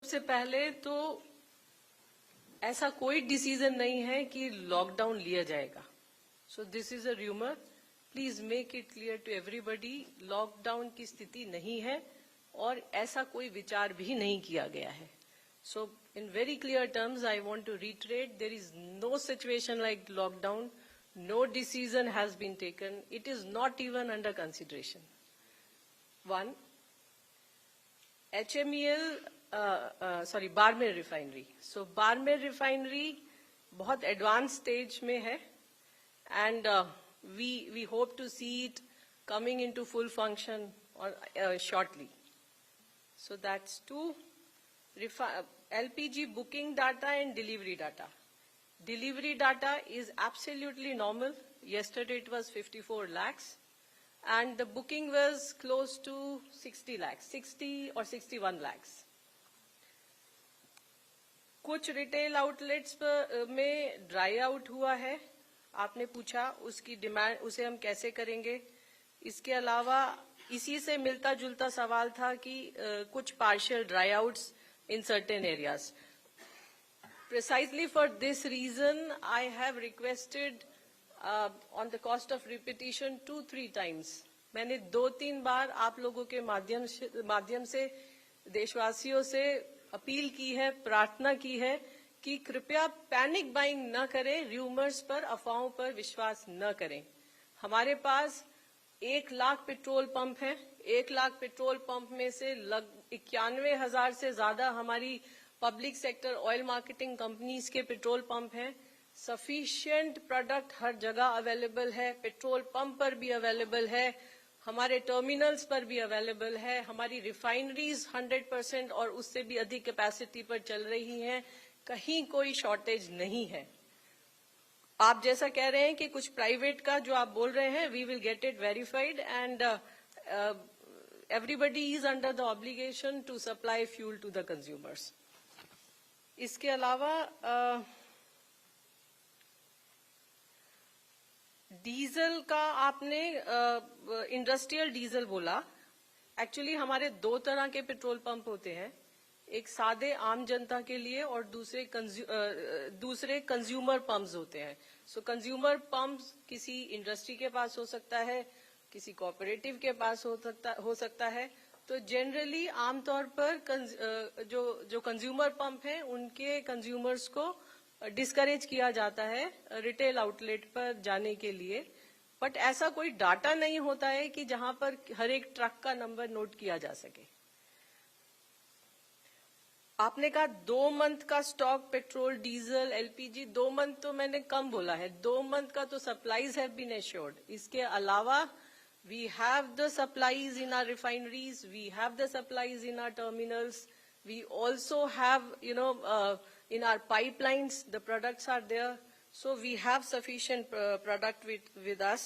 सबसे पहले तो ऐसा कोई डिसीजन नहीं है कि लॉकडाउन लिया जाएगा. So this is a rumour. Please make it clear to everybody, lockdown की स्थिति नहीं है और ऐसा कोई विचार भी नहीं किया गया है. So in very clear terms, I want to reiterate, there is no situation like lockdown. No decision has been taken. It is not even under consideration. One, HMEL, Barmer refinery. So Barmer refinery बहुत advanced stage में है, and we hope to see it coming into full function shortly. So that's two. LPG booking data and delivery data. Delivery data is absolutely normal. Yesterday it was 54 lakhs and the booking was close to 60 lakhs, 60 or 61 lakhs. कुछ retail outlets में dry out हुआ है, आपने पूछा, उसकी demand, उसे हम कैसे करेंगे. इसके अलावा इसी से मिलता जुलता सवाल था कि कुछ partial dry outs in certain areas. Precisely for this reason, I have requested on the cost of repetition 2-3 times. मैंने 2-3 बार आप लोगों के माध्यम से देशवासियों से अपील की है, प्रार्थना की है कि कृपया पैनिक बाइंग न करें, र्यूमर्स पर, अफवाहों पर विश्वास न करें. हमारे पास 1 लाख पेट्रोल पंप है. 1 लाख पेट्रोल पंप में से 91,000 से ज्यादा हमारी public sector oil marketing companies के पेट्रोल पंप हैं. सफिशिएंट प्रोडक्ट हर जगह अवेलेबल है, पेट्रोल पंप पर भी अवेलेबल है, हमारे टर्मिनल्स पर भी अवेलेबल है, हमारी रिफाइनरीज 100% और उससे भी अधिक कैपेसिटी पर चल रही हैं. कहीं कोई शॉर्टेज नहीं है. आप जैसा कह रहे हैं कि कुछ प्राइवेट का जो आप बोल रहे हैं, we will get it verified and everybody is under the obligation to supply fuel to the consumers. इसके अलावा डीजल का आपने इंडस्ट्रियल डीजल बोला. एक्चुअली हमारे 2 तरह के पेट्रोल पंप होते हैं, एक सादे आम जनता के लिए और दूसरे कंज्यूमर पंप्स होते हैं. सो कंज्यूमर पंप्स किसी इंडस्ट्री के पास हो सकता है, किसी कोऑपरेटिव के पास हो सकता है. तो जनरली आमतौर पर जो कंज्यूमर पंप हैं उनके कंज्यूमर्स को डिस्करेज किया जाता है रिटेल आउटलेट पर जाने के लिए. बट ऐसा कोई डाटा नहीं होता है कि जहां पर हर एक ट्रक का नंबर नोट किया जा सके. आपने कहा 2 मंथ का stock petrol, diesel, LPG. 2 month तो मैंने कम बोला है, 2 मंथ का तो सप्लाईज हैव बीन एश्योर्ड. इसके अलावा we have the supplies in our refineries, we have the supplies in our terminals, we also have, in our pipelines, the products are there. So we have sufficient product with us.